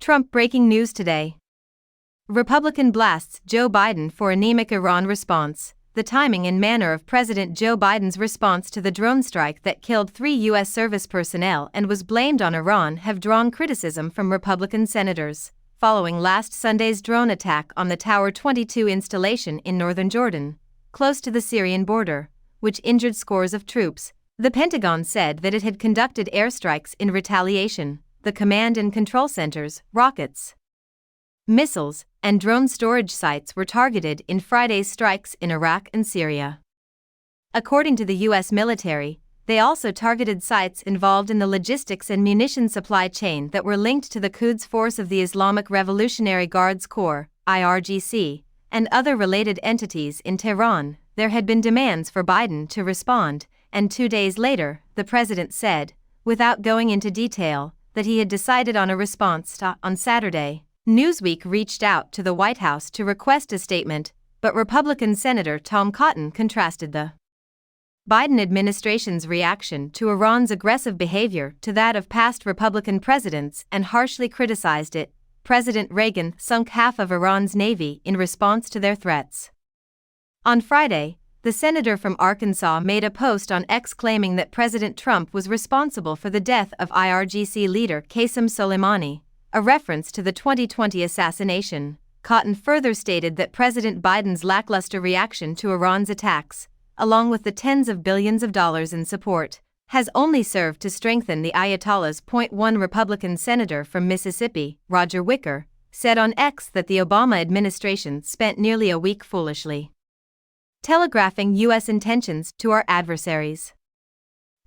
Trump breaking news today. Republican blasts Joe Biden for anemic Iran response. The timing and manner of President Joe Biden's response to the drone strike that killed 3 U.S. service personnel and was blamed on Iran have drawn criticism from Republican senators, following last Sunday's drone attack on the Tower 22 installation in northern Jordan, close to the Syrian border, which injured scores of troops. The Pentagon said that it had conducted airstrikes in retaliation. The command and control centers, rockets, missiles, and drone storage sites were targeted in Friday's strikes in Iraq and Syria. According to the U.S. military, they also targeted sites involved in the logistics and munition supply chain that were linked to the Quds Force of the Islamic Revolutionary Guards Corps, IRGC, and other related entities in Tehran. There had been demands for Biden to respond, and 2 days later, the president said, without going into detail, that he had decided on a response. On Saturday, Newsweek reached out to the White House to request a statement, but Republican Senator Tom Cotton contrasted the Biden administration's reaction to Iran's aggressive behavior to that of past Republican presidents and harshly criticized it. President Reagan sunk half of Iran's navy in response to their threats. On Friday, the senator from Arkansas made a post on X claiming that President Trump was responsible for the death of IRGC leader Qasem Soleimani, a reference to the 2020 assassination. Cotton further stated that President Biden's lackluster reaction to Iran's attacks, along with the tens of billions of dollars in support, has only served to strengthen the Ayatollah's. One Republican senator from Mississippi, Roger Wicker, said on X that the Obama administration spent nearly a week foolishly telegraphing U.S. intentions to our adversaries.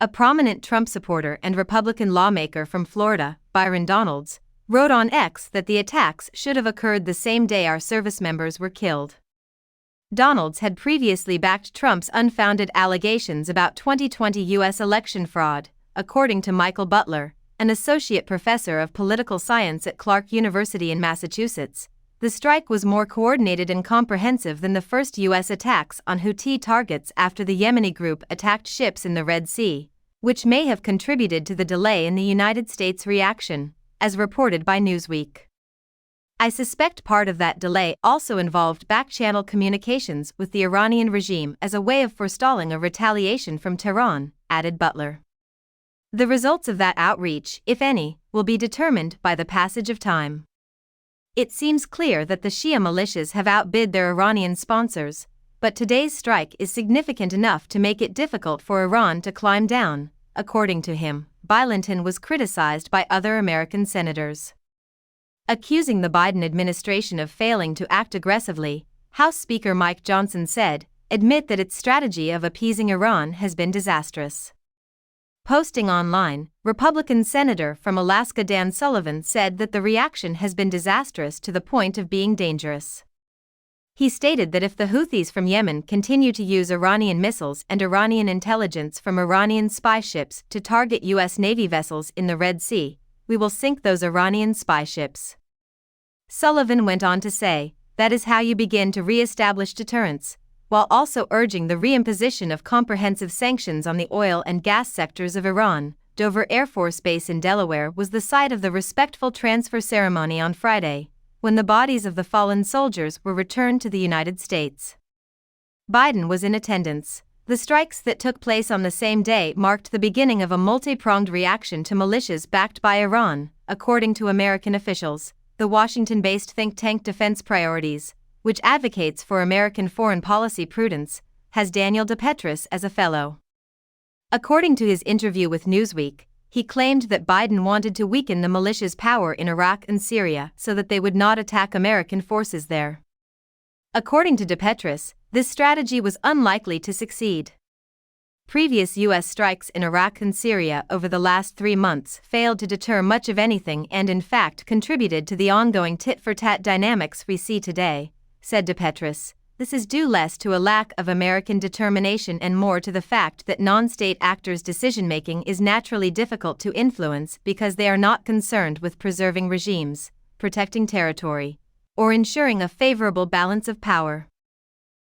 A prominent Trump supporter and Republican lawmaker from Florida, Byron Donalds, wrote on X that the attacks should have occurred the same day our service members were killed. Donalds had previously backed Trump's unfounded allegations about 2020 U.S. election fraud, according to Michael Butler, an associate professor of political science at Clark University in Massachusetts. The strike was more coordinated and comprehensive than the first U.S. attacks on Houthi targets after the Yemeni group attacked ships in the Red Sea, which may have contributed to the delay in the United States' reaction, as reported by Newsweek. I suspect part of that delay also involved back-channel communications with the Iranian regime as a way of forestalling a retaliation from Tehran, added Butler. The results of that outreach, if any, will be determined by the passage of time. It seems clear that the Shia militias have outbid their Iranian sponsors, but today's strike is significant enough to make it difficult for Iran to climb down, according to him. Bilenton was criticized by other American senators, accusing the Biden administration of failing to act aggressively. House Speaker Mike Johnson said, admit that its strategy of appeasing Iran has been disastrous. Posting online, Republican Senator from Alaska Dan Sullivan said that the reaction has been disastrous to the point of being dangerous. He stated that if the Houthis from Yemen continue to use Iranian missiles and Iranian intelligence from Iranian spy ships to target U.S. Navy vessels in the Red Sea, we will sink those Iranian spy ships. Sullivan went on to say, that is how you begin to re-establish deterrence, while also urging the reimposition of comprehensive sanctions on the oil and gas sectors of Iran. Dover Air Force Base in Delaware was the site of the respectful transfer ceremony on Friday, when the bodies of the fallen soldiers were returned to the United States. Biden was in attendance. The strikes that took place on the same day marked the beginning of a multi-pronged reaction to militias backed by Iran, according to American officials. The Washington-based think tank Defense Priorities, which advocates for American foreign policy prudence, has Daniel DePetris as a fellow. According to his interview with Newsweek, he claimed that Biden wanted to weaken the militias' power in Iraq and Syria so that they would not attack American forces there. According to DePetris, this strategy was unlikely to succeed. Previous U.S. strikes in Iraq and Syria over the last 3 months failed to deter much of anything and in fact contributed to the ongoing tit-for-tat dynamics we see today, said DePetris. This is due less to a lack of American determination and more to the fact that non-state actors' decision-making is naturally difficult to influence because they are not concerned with preserving regimes, protecting territory, or ensuring a favorable balance of power.